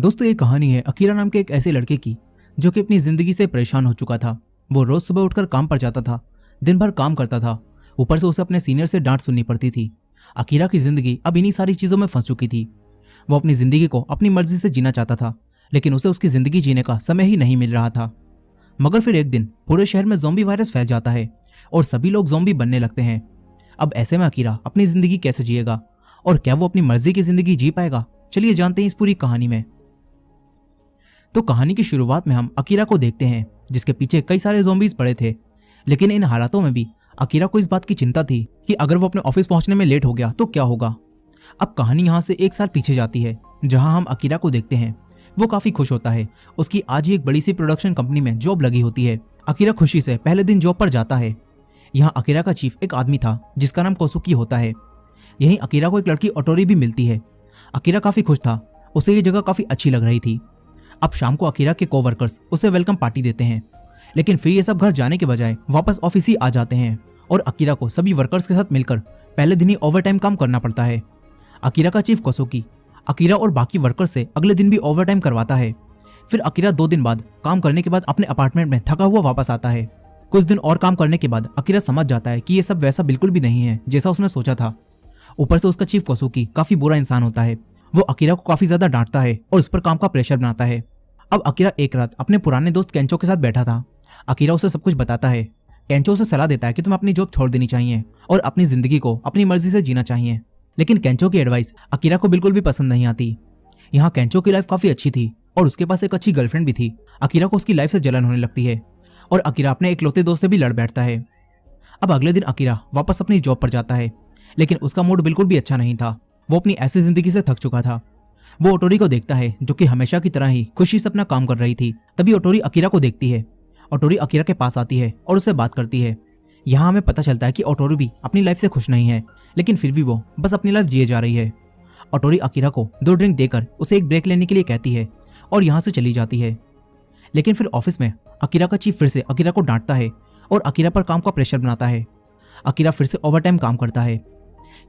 दोस्तों ये कहानी है अकीरा नाम के एक ऐसे लड़के की जो कि अपनी जिंदगी से परेशान हो चुका था। वो रोज सुबह उठकर काम पर जाता था, दिन भर काम करता था, ऊपर से उसे अपने सीनियर से डांट सुननी पड़ती थी। अकीरा की जिंदगी अब इन्हीं सारी चीजों में फंस चुकी थी। वो अपनी जिंदगी को अपनी मर्जी से जीना चाहता था, लेकिन उसे उसकी जिंदगी जीने का समय ही नहीं मिल रहा था। मगर फिर एक दिन पूरे शहर में ज़ॉम्बी वायरस फैल जाता है और सभी लोग ज़ॉम्बी बनने लगते हैं। अब ऐसे में अकीरा अपनी जिंदगी कैसे जिएगा और क्या वो अपनी मर्जी की जिंदगी जी पाएगा? चलिए जानते हैं इस पूरी कहानी में। तो कहानी की शुरुआत में हम अकीरा को देखते हैं जिसके पीछे कई सारे ज़ॉम्बीज पड़े थे। लेकिन इन हालातों में भी अकीरा को इस बात की चिंता थी कि अगर वो अपने ऑफिस पहुंचने में लेट हो गया तो क्या होगा। अब कहानी यहाँ से एक साल पीछे जाती है जहां हम अकीरा को देखते हैं। वो काफी खुश होता है, उसकी आज ही एक बड़ी सी प्रोडक्शन कंपनी में जॉब लगी होती है। अकीरा खुशी से पहले दिन जॉब पर जाता है। यहाँ अकीरा का चीफ एक आदमी था जिसका नाम कोसुकी होता है। यहीं अकीरा को एक लड़की ओटोरी भी मिलती है। अकीरा काफी खुश था, उसे ये जगह काफी अच्छी लग रही थी। अब शाम को अकीरा के कोवर्कर्स उसे वेलकम पार्टी देते हैं, लेकिन फिर ये सब घर जाने के बजाय वापस ऑफिस ही आ जाते हैं और अकीरा को सभी वर्कर्स के साथ मिलकर पहले दिन ही ओवरटाइम काम करना पड़ता है। अकीरा का चीफ कोसुकी अकीरा और बाकी वर्कर्स से अगले दिन भी ओवरटाइम करवाता है। फिर अकीरा 2 दिन बाद काम करने के बाद अपने अपार्टमेंट में थका हुआ वापस आता है। कुछ दिन और काम करने के बाद अकीरा समझ जाता है कि ये सब वैसा बिल्कुल भी नहीं है जैसा उसने सोचा था। ऊपर से उसका चीफ कोसुकी काफी बुरा इंसान होता है। वो अकीरा को काफी ज्यादा डांटता है और उस पर काम का प्रेशर बनाता है। अब अकीरा एक रात अपने पुराने दोस्त केंचो के साथ बैठा था। अकीरा उसे सब कुछ बताता है। केंचो उसे सलाह देता है कि तुम्हें अपनी जॉब छोड़ देनी चाहिए और अपनी जिंदगी को अपनी मर्जी से जीना चाहिए। लेकिन केंचो की एडवाइस अकीरा को बिल्कुल भी पसंद नहीं आती। यहाँ केंचो की लाइफ काफी अच्छी थी और उसके पास एक अच्छी गर्लफ्रेंड भी थी। अकीरा को उसकी लाइफ से जलन होने लगती है और अकीरा अपने इकलौते दोस्त से भी लड़ बैठता है। अब अगले दिन अकीरा वापस अपनी जॉब पर जाता है, लेकिन उसका मूड बिल्कुल भी अच्छा नहीं था। वो अपनी ऐसी जिंदगी से थक चुका था। वो ओटोरी को देखता है जो कि हमेशा की तरह ही खुशी से अपना काम कर रही थी। तभी ओटोरी अकीरा को देखती है। ओटोरी अकीरा के पास आती है और उससे बात करती है। यहाँ हमें पता चलता है कि ओटोरी भी अपनी लाइफ से खुश नहीं है, लेकिन फिर भी वो बस अपनी लाइफ जिए जा रही है। ओटोरी अकीरा को 2 ड्रिंक देकर उसे एक ब्रेक लेने के लिए कहती है और यहाँ से चली जाती है। लेकिन फिर ऑफिस में अकीरा का चीफ फिर से अकीरा को डांटता है और अकीरा पर काम का प्रेशर बनाता है। अकीरा फिर से ओवरटाइम काम करता है।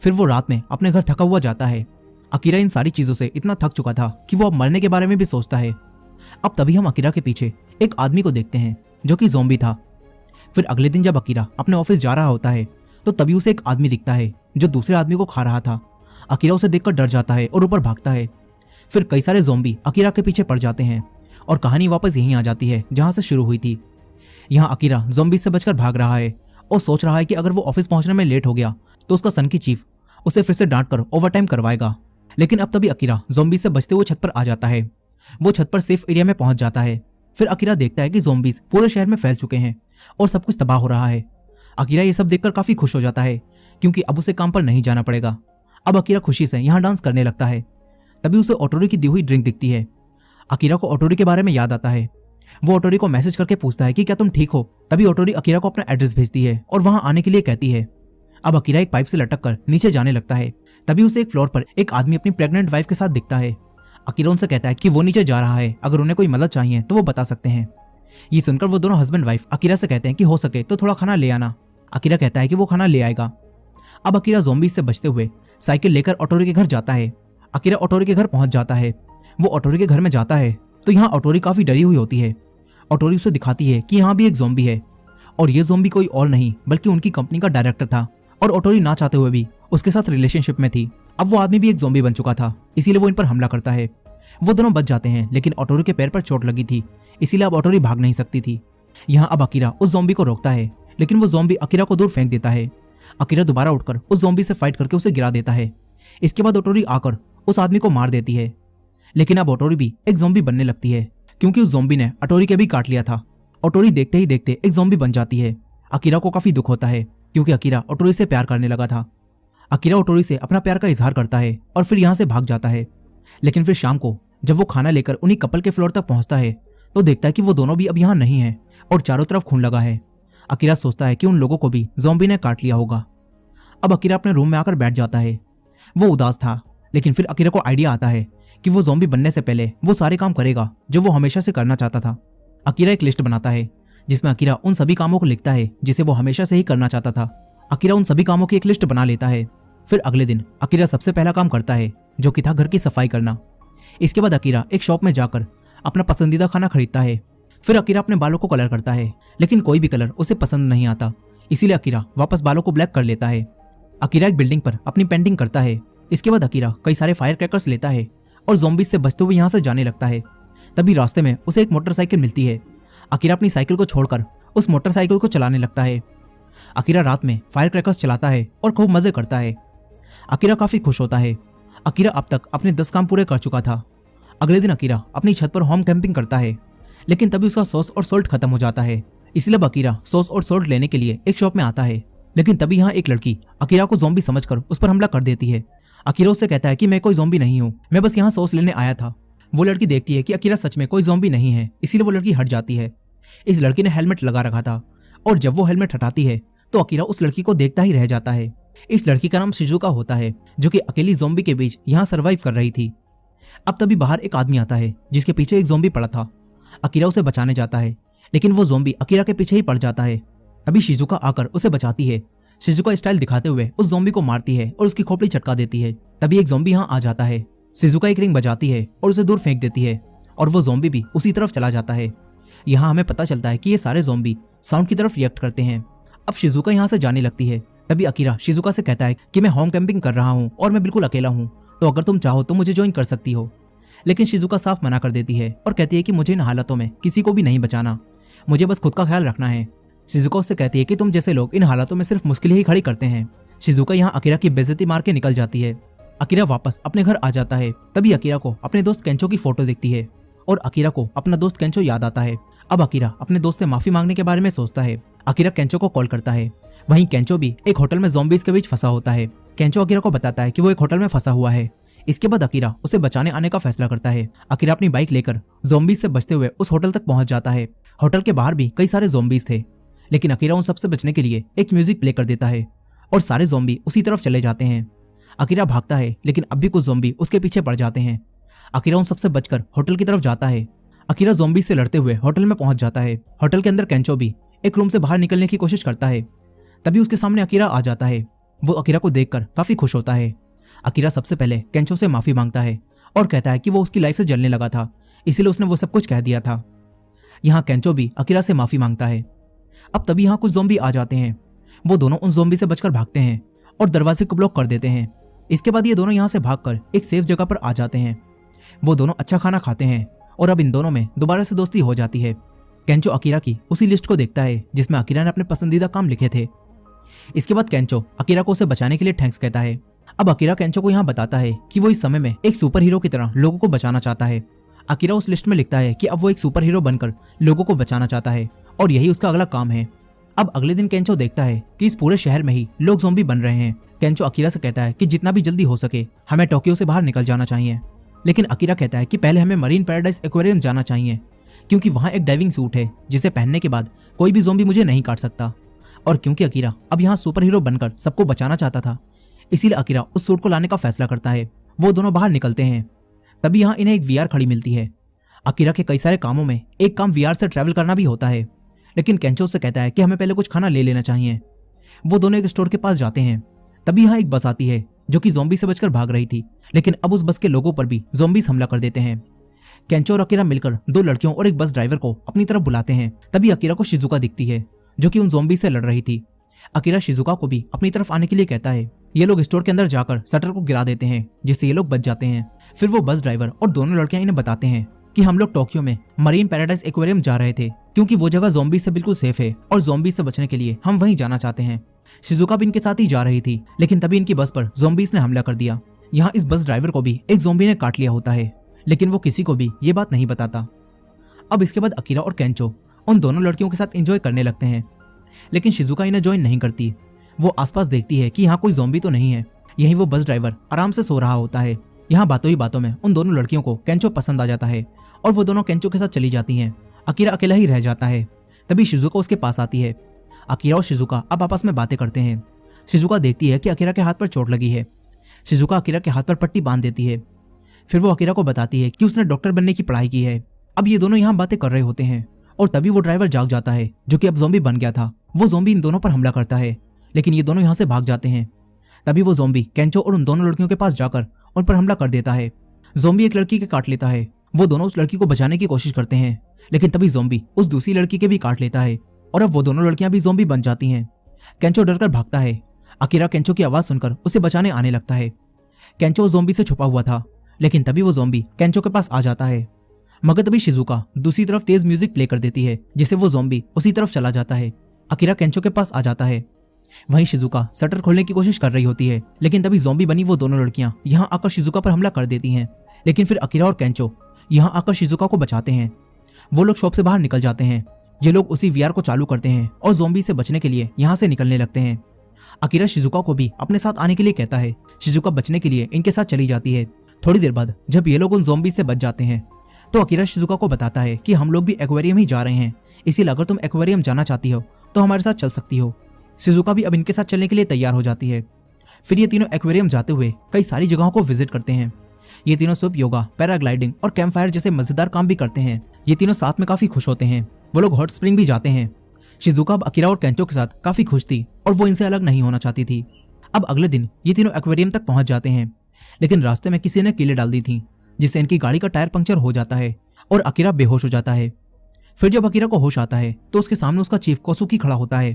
फिर वो रात में अपने घर थका हुआ जाता है। अकीरा इन सारी चीजों से इतना थक चुका था कि वो अब मरने के बारे में भी सोचता है। अब तभी हम अकीरा के पीछे एक आदमी को देखते हैं जो कि ज़ॉम्बी था। फिर अगले दिन जब अकीरा अपने ऑफिस जा रहा होता है तो तभी उसे एक आदमी दिखता है जो दूसरे आदमी को खा रहा था। अकीरा उसे देखकर डर जाता है और ऊपर भागता है। फिर कई सारे ज़ॉम्बी अकीरा के पीछे पड़ जाते हैं और कहानी वापस यहीं आ जाती है जहां से शुरू हुई थी। यहाँ अकीरा ज़ॉम्बी से बचकर भाग रहा है और सोच रहा है कि अगर वो ऑफिस पहुंचने में लेट हो गया तो उसका सन की चीफ उसे फिर से डांट कर ओवरटाइम करवाएगा। लेकिन अब तभी अकीरा ज़ॉम्बी से बचते हुए छत पर आ जाता है। वो छत पर सेफ एरिया में पहुंच जाता है। फिर अकीरा देखता है कि ज़ॉम्बीज पूरे शहर में फैल चुके हैं और सब कुछ तबाह हो रहा है। अकीरा ये सब देखकर काफी खुश हो जाता है क्योंकि अब उसे काम पर नहीं जाना पड़ेगा। अब अकीरा खुशी से यहाँ डांस करने लगता है। तभी उसे ओटोरी की दी हुई ड्रिंक दिखती है। अकीरा को ओटोरी के बारे में याद आता है। वो ओटोरी को मैसेज करके पूछता है कि क्या तुम ठीक हो। तभी ओटोरी अकीरा को अपना एड्रेस भेजती है और वहां आने के लिए कहती है। अब अकीरा एक पाइप से लटक कर नीचे जाने लगता है। तभी उसे एक फ्लोर पर एक आदमी अपनी प्रेग्नेंट वाइफ के साथ दिखता है। अकीरा उनसे कहता है कि वो नीचे जा रहा है, अगर उन्हें कोई मदद चाहिए तो वो बता सकते हैं। ये सुनकर वो दोनों हस्बैंड वाइफ अकीरा से कहते हैं कि हो सके तो थोड़ा खाना ले आना। अकीरा कहता है कि वो खाना ले आएगा। अब अकीरा ज़ॉम्बी से बचते हुए साइकिल लेकर ओटोरी के घर जाता है। अकीरा ओटोरी के घर पहुंच जाता है। वो ओटोरी के घर में जाता है तो यहाँ ओटोरी काफी डरी हुई होती है। ओटोरी उसे दिखाती है कि यहाँ भी एक ज़ॉम्बी है और ये ज़ॉम्बी कोई और नहीं बल्कि उनकी कंपनी का डायरेक्टर था और ओटोरी ना चाहते हुए भी उसके साथ रिलेशनशिप में थी। अब वो आदमी भी एक ज़ॉम्बी बन चुका था, इसीलिए वो इन पर हमला करता है। वो दोनों बच जाते हैं, लेकिन ओटोरी के पैर पर चोट लगी थी, इसीलिए अब ओटोरी भाग नहीं सकती थी। यहाँ अब अकीरा उस ज़ॉम्बी को रोकता है, लेकिन वो ज़ॉम्बी अकीरा को दूर फेंक देता है। अकीरा दोबारा उठकर उस ज़ॉम्बी से फाइट करके उसे गिरा देता है। इसके बाद ओटोरी आकर उस आदमी को मार देती है। लेकिन अब ओटोरी भी एक ज़ॉम्बी बनने लगती है क्योंकि उस ज़ॉम्बी ने ओटोरी के भी काट लिया था। ओटोरी देखते ही देखते एक ज़ॉम्बी बन जाती है। अकीरा को काफी दुख होता है क्योंकि अकीरा ओटोरी से प्यार करने लगा था। अकीरा ओटोरी से अपना प्यार का इजहार करता है और फिर यहाँ से भाग जाता है। लेकिन फिर शाम को जब वो खाना लेकर उन्हीं कपल के फ्लोर तक पहुंचता है तो देखता है कि वो दोनों भी अब यहाँ नहीं है और चारों तरफ खून लगा है। अकीरा सोचता है कि उन लोगों को भी ज़ॉम्बी ने काट लिया होगा। अब अकीरा अपने रूम में आकर बैठ जाता है। वो उदास था, लेकिन फिर अकीरा को आइडिया आता है कि वो ज़ॉम्बी बनने से पहले वो सारे काम करेगा जो वो हमेशा से करना चाहता था। अकीरा एक लिस्ट बनाता है जिसमें अकीरा उन सभी कामों को लिखता है जिसे वो हमेशा से ही करना चाहता था। अकीरा उन सभी कामों की एक लिस्ट बना लेता है। फिर अगले दिन अकीरा सबसे पहला काम करता है जो कि था घर की सफाई करना। इसके बाद अकीरा एक शॉप में जाकर अपना पसंदीदा खाना खरीदता है। फिर अकीरा अपने बालों को कलर करता है, लेकिन कोई भी कलर उसे पसंद नहीं आता, इसीलिए अकीरा वापस बालों को ब्लैक कर लेता है। अकीरा एक बिल्डिंग पर अपनी पेंटिंग करता है। इसके बाद अकीरा कई सारे फायर क्रैकर्स लेता है और ज़ॉम्बीज से बचते हुए यहाँ से जाने लगता है। तभी रास्ते में उसे एक मोटरसाइकिल मिलती है। अकीरा अपनी साइकिल को छोड़कर उस मोटरसाइकिल को चलाने लगता है। अकीरा रात में फायर क्रैकर्स चलाता है और खूब मजे करता है। अकीरा काफी खुश होता है। अकीरा अब तक अपने 10 काम पूरे कर चुका था। अगले दिन अकीरा अपनी छत पर होम कैंपिंग करता है, लेकिन तभी उसका सॉस और सॉल्ट खत्म हो जाता है। इसलिए अब अकीरा सॉस और सॉल्ट लेने के लिए एक शॉप में आता है, लेकिन तभी यहाँ एक लड़की अकीरा को ज़ॉम्बी समझकर उस पर हमला कर देती है। अकीरा उससे कहता है कि मैं कोई ज़ॉम्बी नहीं हूँ, मैं बस यहाँ सॉस लेने आया था। वो लड़की देखती है कि अकीरा सच में कोई ज़ॉम्बी नहीं है, इसीलिए वो लड़की हट जाती है। इस लड़की ने हेलमेट लगा रखा था और जब वो हेलमेट हटाती है तो अकीरा उस लड़की को देखता ही रह जाता है। इस लड़की का नाम शिजुका होता है, जो कि अकेली ज़ॉम्बी के बीच यहाँ सर्वाइव कर रही थी। अब तभी बाहर एक आदमी आता है जिसके पीछे एक ज़ॉम्बी पड़ा था। अकीरा उसे बचाने जाता है, लेकिन वो ज़ॉम्बी अकीरा के पीछे ही पड़ जाता है। तभी शिजुका आकर उसे बचाती है। शिजुका स्टाइल दिखाते हुए उस ज़ॉम्बी को मारती है और उसकी खोपड़ी चटका देती है। तभी एक ज़ॉम्बी यहाँ आ जाता है। शिजुका एक रिंग बजाती है और उसे दूर फेंक देती है और वो ज़ॉम्बी भी उसी तरफ चला जाता है। यहाँ हमें पता चलता है कि ये सारे ज़ॉम्बी साउंड की तरफ रिएक्ट करते हैं। अब शिजुका यहाँ से जाने लगती है। तभी अकीरा शिजुका से कहता है कि मैं होम कैंपिंग कर रहा हूँ और मैं बिल्कुल अकेला हूँ, तो अगर तुम चाहो तो मुझे ज्वाइन कर सकती हो। लेकिन शिजुका साफ मना कर देती है और कहती है कि मुझे इन हालातों में किसी को भी नहीं बचाना, मुझे बस खुद का ख्याल रखना है। शिजुका उससे कहती है कि तुम जैसे लोग इन हालातों में सिर्फ मुश्किल ही खड़ी करते हैं। शिजुका यहाँ अकीरा की बेइज्जती मार के निकल जाती है। अकीरा वापस अपने घर आ जाता है। तभी अकीरा को अपने दोस्त केंचो की फोटो दिखती है और अकीरा को अपना दोस्त केंचो याद आता है। अब अकीरा अपने दोस्त से माफी मांगने के बारे में सोचता है। अकीरा केंचो को कॉल करता है। वहीं केंचो भी एक होटल में ज़ॉम्बीज के बीच फंसा होता है। केंचो अकीरा को बताता है कि वो एक होटल में फंसा हुआ है। इसके बाद अकीरा उसे बचाने आने का फैसला करता है। अकीरा अपनी बाइक लेकर ज़ॉम्बीज से बचते हुए उस होटल तक पहुंच जाता है। होटल के बाहर भी कई सारे ज़ॉम्बीज थे, लेकिन अकीरा उन सबसे बचने के लिए एक म्यूजिक प्ले कर देता है और सारे ज़ॉम्बी उसी तरफ चले जाते हैं। अकीरा भागता है, लेकिन अब भी कुछ ज़ॉम्बी उसके पीछे पड़ जाते हैं। अकीरा उन सबसे बचकर होटल की तरफ जाता है। अकीरा ज़ॉम्बी से लड़ते हुए होटल में पहुंच जाता है। होटल के अंदर केंचो भी एक रूम से बाहर निकलने की कोशिश करता है। तभी उसके सामने अकीरा आ जाता है। वो अकीरा को देखकर काफी खुश होता है। अकीरा सबसे पहले केंचो से माफी मांगता है और कहता है कि वो उसकी लाइफ से जलने लगा था, इसीलिए उसने वो सब कुछ कह दिया था। यहाँ केंचो भी अकीरा से माफी मांगता है। अब तभी यहाँ कुछ ज़ॉम्बी आ जाते हैं। वो दोनों उन ज़ॉम्बी से बचकर भागते हैं और दरवाजे को ब्लॉक कर देते हैं। इसके बाद ये दोनों यहाँ से भागकर एक सेफ जगह पर आ जाते हैं। वो दोनों अच्छा खाना खाते हैं और अब इन दोनों में दोबारा से दोस्ती हो जाती है। केंचो अकीरा की उसी लिस्ट को देखता है जिसमें अकीरा ने अपने पसंदीदा काम लिखे थे। इसके बाद केंचो अकीरा को उसे बचाने के लिए थैंक्स कहता है। अब अकीरा केंचो को यहाँ बताता है कि वो इस समय में एक सुपर हीरो की तरह लोगों को बचाना चाहता है। अकीरा उस लिस्ट में लिखता है कि अब वो एक सुपर हीरो बनकर लोगों को बचाना चाहता है और यही उसका अगला काम है। अब अगले दिन केंचो देखता है कि इस पूरे शहर में ही लोग ज़ॉम्बी बन रहे हैं। केंचो अकीरा से कहता है कि जितना भी जल्दी हो सके हमें टोक्यो से बाहर निकल जाना चाहिए, लेकिन अकीरा कहता है कि पहले हमें मरीन पैराडाइज एक्वेरियम जाना चाहिए, क्योंकि वहाँ एक डाइविंग सूट है जिसे पहनने के बाद कोई भी ज़ॉम्बी मुझे नहीं काट सकता। और क्योंकि अकीरा अब यहाँ सुपर हीरो बनकर सबको बचाना चाहता था, इसीलिए अकीरा उस सूट को लाने का फैसला करता है। वो दोनों बाहर निकलते हैं। तभी यहाँ इन्हें एक वीआर खड़ी मिलती है। अकीरा के कई सारे कामों में एक काम वीआर से ट्रैवल करना भी होता है, लेकिन केंचो से कहता है कि हमें पहले कुछ खाना ले लेना चाहिए। वो दोनों एक स्टोर के पास जाते हैं। तभी यहाँ एक बस आती है जो कि ज़ॉम्बी से बचकर भाग रही थी, लेकिन अब उस बस के लोगों पर भी ज़ॉम्बीज हमला कर देते हैं। केंचो और अकीरा मिलकर दो लड़कियों और एक बस ड्राइवर को अपनी तरफ बुलाते हैं। तभी अकीरा को शिजुका दिखती है जो कि उन ज़ॉम्बी से लड़ रही थी। अकीरा शिजुका को भी अपनी तरफ आने के लिए कहता है। ये लोग स्टोर के अंदर जाकर शटर को गिरा देते हैं, जिससे ये लोग बच जाते हैं। फिर वो बस ड्राइवर और दोनों लड़कियां इन्हें बताते हैं कि हम लोग टोक्यो में मरीन पैराडाइज एक्वेरियम जा रहे थे, क्योंकि वो जगह ज़ॉम्बी से बिल्कुल सेफ है और ज़ॉम्बी से बचने के लिए हम वहीं जाना चाहते हैं। शिजुका भी इनके साथ ही जा रही थी, लेकिन तभी इनकी बस पर ज़ॉम्बीज ने हमला कर दिया। यहाँ इस बस ड्राइवर को भी एक ज़ॉम्बी ने काट लिया होता है, लेकिन वो किसी को भी ये बात नहीं बताता। अब इसके बाद अकीरा और केंचो उन दोनों लड़कियों के साथ एंजॉय करने लगते हैं, लेकिन शिजुका इन्हें ज्वाइन नहीं करती। वो आसपास देखती है कि यहाँ कोई ज़ॉम्बी तो नहीं है। यहीं वो बस ड्राइवर आराम से सो रहा होता है। यहाँ बातों ही बातों में उन दोनों लड़कियों को केंचो पसंद आ जाता है और वो दोनों केंचो के साथ चली जाती हैं। अकीरा अकेला ही रह जाता है। तभी शिजुका उसके पास आती है। अकीरा और शिजुका अब आपस में बातें करते हैं। शिजुका देखती है कि अकीरा के हाथ पर चोट लगी है। शिजुका अकीरा के हाथ पर पट्टी बांध देती है। फिर वो अकीरा को बताती है कि उसने डॉक्टर बनने की पढ़ाई की है। अब ये दोनों यहाँ बातें कर रहे होते हैं और तभी वो ड्राइवर जाग जाता है जो कि अब ज़ॉम्बी बन गया था। वो ज़ॉम्बी इन दोनों पर हमला करता है, लेकिन ये दोनों यहाँ से भाग जाते हैं। तभी वो ज़ॉम्बी केंचो और उन दोनों लड़कियों के पास जाकर उन पर हमला कर देता है। ज़ॉम्बी एक लड़की के काट लेता है। वो दोनों उस लड़की को बचाने की कोशिश करते हैं, लेकिन तभी ज़ॉम्बी उस दूसरी लड़की के भी काट लेता है और अब वो दोनों लड़कियां भी ज़ॉम्बी बन जाती हैं। केंचो डरकर भागता है। अकीरा केंचो की आवाज सुनकर उसे बचाने आने लगता है। केंचो ज़ॉम्बी से छुपा हुआ था, लेकिन तभी वो ज़ॉम्बी केंचो के पास आ जाता है। मगर तभी शिजुका दूसरी तरफ तेज म्यूजिक प्ले कर देती है, जिससे वो ज़ॉम्बी उसी तरफ चला जाता है। अकीरा केंचो के पास आ जाता है। वहीं शिजुका शटर खोलने की कोशिश कर रही होती है, लेकिन तभी ज़ॉम्बी बनी वो दोनों लड़कियां यहाँ आकर शिजुका पर हमला कर देती हैं। लेकिन फिर अकीरा और केंचो यहाँ आकर शिजुका को बचाते हैं। वो लोग शॉप से बाहर निकल जाते हैं। ये लोग उसी वीआर को चालू करते हैं और ज़ॉम्बी से बचने के लिए यहाँ से निकलने लगते हैं। अकीरा शिजुका को भी अपने साथ आने के लिए कहता है। शिजुका बचने के लिए इनके साथ चली जाती है। थोड़ी देर बाद जब ये लोग उन ज़ॉम्बी से बच जाते हैं तो अकीरा शिजुका को बताता है कि हम लोग भी एक्वेरियम ही जा रहे हैं, इसीलिए अगर तुम एक्वेरियम जाना चाहती हो तो हमारे साथ चल सकती हो। शिजुका भी अब इनके साथ चलने के लिए तैयार हो जाती है। फिर ये तीनों एक्वेरियम जाते हुए कई सारी जगहों को विजिट करते हैं। ये तीनों सुबह योगा, पैराग्लाइडिंग और कैंप फायर जैसे मजेदार काम भी करते हैं। ये तीनों साथ में काफी खुश होते हैं। वो लोग हॉट स्प्रिंग भी जाते हैं। शिजुका अब अकीरा और केंचो के साथ काफी खुश थी और वो इनसे अलग नहीं होना चाहती थी। अब अगले दिन ये तीनों एक्वेरियम तक पहुंच जाते हैं, लेकिन रास्ते में किसी ने कीलें डाल दी थी, जिससे इनकी गाड़ी का टायर पंक्चर हो जाता है और अकीरा बेहोश हो जाता है। फिर जब अकीरा को होश आता है तो उसके सामने उसका चीफ कोसुकी खड़ा होता है।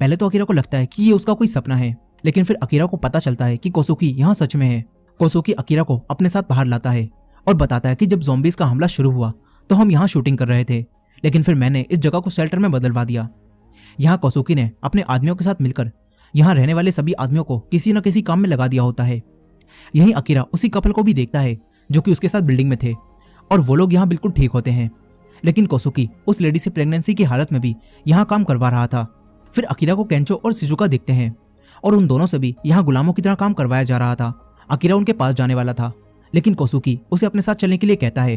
पहले तो अकीरा को लगता है कि ये उसका कोई सपना है, लेकिन फिर अकीरा को पता चलता है कि कोसुकी यहाँ सच में है। कोसुकी अकीरा को अपने साथ बाहर लाता है और बताता है कि जब ज़ॉम्बीज का हमला शुरू हुआ तो हम यहाँ शूटिंग कर रहे थे, लेकिन फिर मैंने इस जगह को शेल्टर में बदलवा दिया। यहाँ कोसुकी ने अपने आदमियों के साथ मिलकर यहाँ रहने वाले सभी आदमियों को किसी न किसी काम में लगा दिया होता है। यहीं अकीरा उसी कपल को भी देखता है जो कि उसके साथ बिल्डिंग में थे, और वो लोग यहाँ बिल्कुल ठीक होते हैं। लेकिन कोसुकी उस लेडी से प्रेगनेंसी की हालत में भी यहाँ काम करवा रहा था। फिर अकीरा को केंचो और शिजुका देखते हैं और उन दोनों से भी यहाँ गुलामों की तरह काम करवाया जा रहा था। अकीरा उनके पास जाने वाला था, लेकिन कोसुकी उसे अपने साथ चलने के लिए कहता है।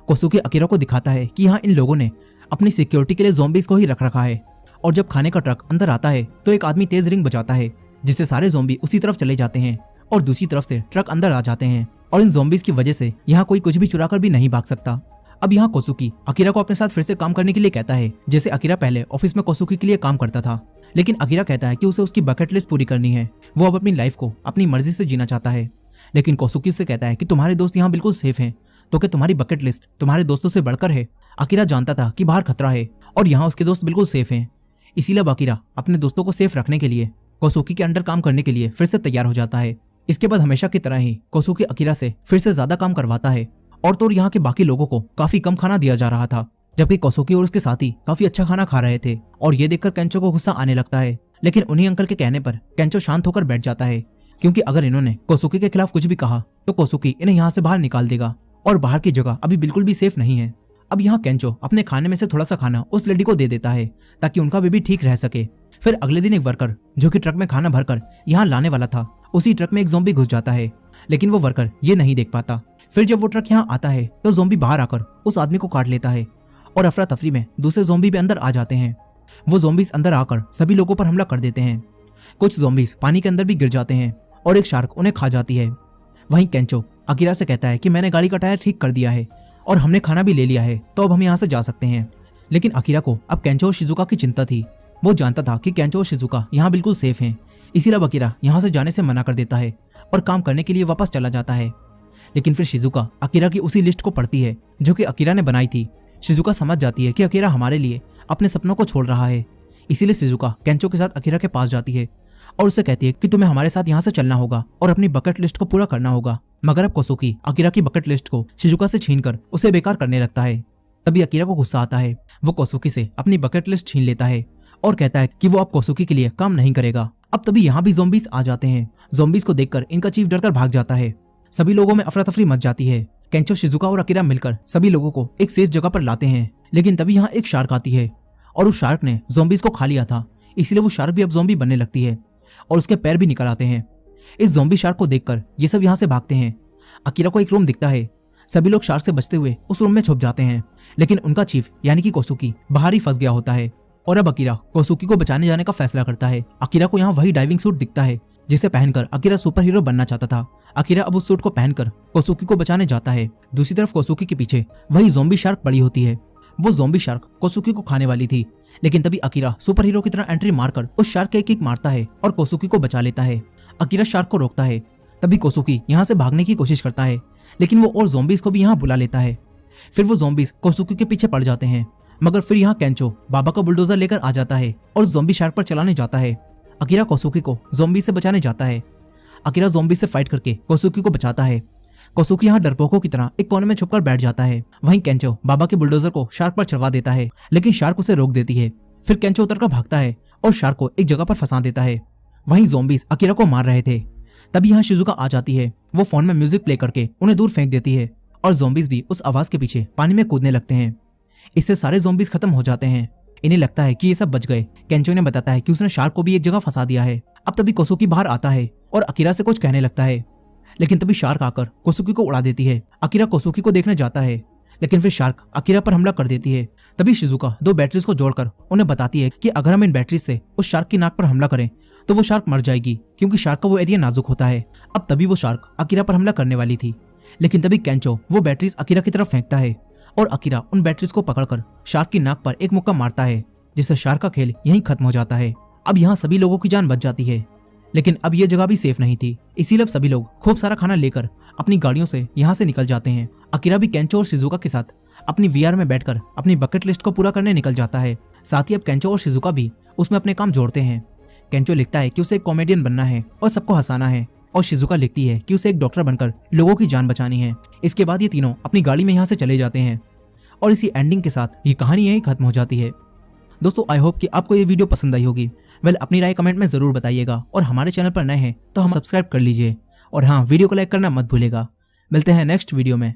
कोसुकी अकीरा को दिखाता है कि यहाँ इन लोगों ने अपनी सिक्योरिटी के लिए ज़ॉम्बीज को ही रख रखा है, और जब खाने का ट्रक अंदर आता है तो एक आदमी तेज रिंग बजाता है, जिससे सारे ज़ॉम्बी उसी तरफ चले जाते हैं और दूसरी तरफ से ट्रक अंदर आ जाते हैं, और इन ज़ॉम्बीज की वजह से यहाँ कोई कुछ भी चुरा कर भी नहीं भाग सकता। अब यहाँ कोसुकी अकीरा को अपने साथ फिर से काम करने के लिए कहता है, जैसे अकीरा पहले ऑफिस में कोसुकी के लिए काम करता था। लेकिन अकीरा कहता है कि उसे उसकी बकेट लिस्ट पूरी करनी है। वो अब अपनी लाइफ को अपनी मर्जी से जीना चाहता है। लेकिन कोसुकी से कहता है कि तुम्हारे दोस्त यहाँ बिल्कुल सेफ हैं, तो क्या तुम्हारी बकेट लिस्ट तुम्हारे दोस्तों से बढ़कर है? अकीरा जानता था कि बाहर खतरा है और यहाँ उसके दोस्त बिल्कुल सेफ हैं। इसीलिए अकीरा अपने दोस्तों को सेफ रखने के लिए कोसुकी के अंडर काम करने के लिए फिर से तैयार हो जाता है। इसके बाद हमेशा की तरह ही कोसुकी अकीरा से फिर से ज्यादा काम करवाता है, और तो यहाँ के बाकी लोगों को काफी कम खाना दिया जा रहा था, जबकि कोसुकी और उसके साथी काफी अच्छा खाना खा रहे थे। और ये देखकर केंचो को गुस्सा आने लगता है, लेकिन उन्हीं अंकल के कहने पर केंचो शांत होकर बैठ जाता है, क्योंकि अगर इन्होंने कोसुकी के खिलाफ कुछ भी कहा तो कोसुकी इन्हें यहाँ से बाहर निकाल देगा, और बाहर की जगह अभी बिल्कुल भी सेफ नहीं है। अब यहाँ केंचो अपने खाने में से थोड़ा सा खाना उस लेडी को दे देता है ताकि उनका बेबी ठीक रह सके। फिर अगले दिन एक वर्कर जो कि ट्रक में खाना भरकर यहाँ लाने वाला था, उसी ट्रक में एक ज़ॉम्बी घुस जाता है, लेकिन वो वर्कर ये नहीं देख पाता। फिर जब वो ट्रक यहाँ आता है तो ज़ॉम्बी बाहर आकर उस आदमी को काट लेता है, और अफरा तफरी में दूसरे ज़ॉम्बी भी अंदर आ जाते हैं। वो ज़ॉम्बीज अंदर आकर सभी लोगों पर हमला कर देते हैं। कुछ ज़ॉम्बीज पानी के अंदर भी गिर जाते हैं और एक शार्क उन्हें खा जाती है। वहीं केंचो अकीरा से कहता है कि मैंने गाड़ी का टायर ठीक कर दिया है और हमने खाना भी ले लिया है, तो अब हम यहाँ से जा सकते हैं। लेकिन अकीरा को अब केंचो और शिजुका की चिंता थी। वो जानता था कि केंचो और शिजुका यहाँ बिल्कुल सेफ हैं, इसीलिए अब अकीरा यहाँ से जाने से मना कर देता है और काम करने के लिए वापस चला जाता है। लेकिन फिर शिजुका अकीरा की उसी लिस्ट को पढ़ती है जो कि अकीरा ने बनाई थी। शिजुका समझ जाती है कि अकीरा हमारे लिए अपने सपनों को छोड़ रहा है, इसीलिए शिजुका केंचो के साथ अकीरा के पास जाती है और उससे कहती है कि तुम्हें हमारे साथ यहाँ से चलना होगा और अपनी बकेट लिस्ट को पूरा करना होगा। मगर अब कोसुकी अकीरा की बकेट लिस्ट को शिजुका से छीनकर उसे बेकार करने लगता है। तभी अकीरा को गुस्सा आता है। वो कोसुकी से अपनी बकेट लिस्ट छीन लेता है और कहता है कि वो अब कोसुकी के लिए काम नहीं करेगा। अब तभी यहाँ भी ज़ॉम्बीज आ जाते हैं। ज़ॉम्बीज को देखकर इनका चीफ डरकर भाग जाता है। सभी लोगों में अफरा तफरी मच जाती है। केंचो, शिजुका और अकीरा मिलकर सभी लोगों को एक सेफ जगह पर लाते हैं, लेकिन तभी यहाँ एक शार्क आती है और उस शार्क ने ज़ॉम्बीज को खा लिया था, इसलिए वो शार्क भी अब ज़ॉम्बी बनने लगती है और उसके पैर भी निकल आते हैं। इस ज़ॉम्बी शार्क को देखकर ये सब यहाँ से भागते हैं। अकीरा को एक रूम दिखता है। सभी लोग शार्क से बचते हुए उस रूम में छुप जाते हैं, लेकिन उनका चीफ यानी कि कोसुकी बाहर ही फंस गया होता है और अब अकीरा कोसुकी को बचाने जाने का फैसला करता है। अकीरा को यहाँ वही डाइविंग सूट दिखता है जिसे पहनकर अकीरा सुपर हीरो बनना चाहता था। अकीरा अब उस सूट को पहनकर कोसुकी को बचाने जाता है। दूसरी तरफ कोसुकी के पीछे वही ज़ॉम्बी शार्क पड़ी होती है। वो ज़ॉम्बी शार्क कोसुकी को खाने वाली थी, लेकिन तभी अकीरा सुपर हीरो की तरह एंट्री मारकर उस शार्क के किक मारता है और कोसुकी को बचा लेता है। अकीरा शार्क को रोकता है। तभी कोसुकी यहाँ से भागने की कोशिश करता है, लेकिन वो और ज़ॉम्बीज को भी यहाँ बुला लेता है। फिर वो ज़ॉम्बीज कोसुकी के पीछे पड़ जाते हैं, मगर फिर यहाँ केंचो बाबा का बुलडोजर लेकर आ जाता है और ज़ॉम्बी शार्क पर चलाने जाता है। अकीरा कोसुकी को ज़ॉम्बी से बचाने जाता है। अकीरा ज़ॉम्बी से फाइट करके कोसुकी को बचाता है। कोसुकी यहाँ डरपोकों की तरह एक कोने में छुपकर बैठ जाता है। वहीं केंचो बाबा के बुलडोजर को शार्क पर चढ़वा देता है, लेकिन शार्क उसे रोक देती है। फिर केंचो उतरकर भागता है और शार्क को एक जगह पर फंसा देता है। वहीं ज़ॉम्बीज अकीरा को मार रहे थे। तभी यहाँ शिजुका आ जाती है। वो फोन में म्यूजिक प्ले करके उन्हें दूर फेंक देती है और ज़ॉम्बीज भी उस आवाज के पीछे पानी में कूदने लगते हैं। इससे सारे ज़ॉम्बीज खत्म हो जाते हैं। इन्हें लगता है कि ये सब बच गए। केंचो ने बताता है कि उसने शार्क को भी एक जगह फंसा दिया है। अब तभी कोसुकी बाहर आता है और अकीरा से कुछ कहने लगता है, लेकिन तभी शार्क आकर कोसुकी को उड़ा देती है। अकीरा कोसुकी को देखने जाता है, लेकिन फिर शार्क अकीरा पर हमला कर देती है। तभी शिजुका 2 बैटरीज को जोड़कर उन्हें बताती है कि अगर हम इन बैटरीज से उस शार्क की नाक पर हमला करें तो वो शार्क मर जाएगी, क्योंकि शार्क का वो एरिया नाजुक होता है। अब तभी वो शार्क अकीरा पर हमला करने वाली थी, लेकिन तभी केंचो वो बैटरीज अकीरा की तरफ फेंकता है और अकीरा उन बैटरीज को पकड़कर शार्क की नाक पर एक मुक्का मारता है, जिससे शार्क का खेल यहीं खत्म हो जाता है। अब यहाँ सभी लोगों की जान बच जाती है, लेकिन अब ये जगह भी सेफ नहीं थी। इसीलिए अब सभी लोग खूब सारा खाना लेकर अपनी गाड़ियों से यहाँ से निकल जाते हैं। अकीरा भी केंचो और शिजुका के साथ अपनी वीआर में बैठकर अपनी बकेट लिस्ट को पूरा करने निकल जाता है। साथ ही अब केंचो और शिजुका भी उसमें अपने काम जोड़ते हैं। केंचो लिखता है कि उसे एक कॉमेडियन बनना है और सबको हंसाना है, और शिजुका लिखती है कि उसे एक डॉक्टर बनकर लोगों की जान बचानी है। इसके बाद ये तीनों अपनी गाड़ी में यहाँ से चले जाते हैं और इसी एंडिंग के साथ ये कहानी यहीं खत्म हो जाती है। दोस्तों, आई होप कि आपको ये वीडियो पसंद आई होगी। अपनी राय कमेंट में जरूर बताइएगा, और हमारे चैनल पर नए हैं तो हम सब्सक्राइब कर लीजिए, और हाँ, वीडियो को लाइक करना मत भूलिएगा। मिलते हैं नेक्स्ट वीडियो में।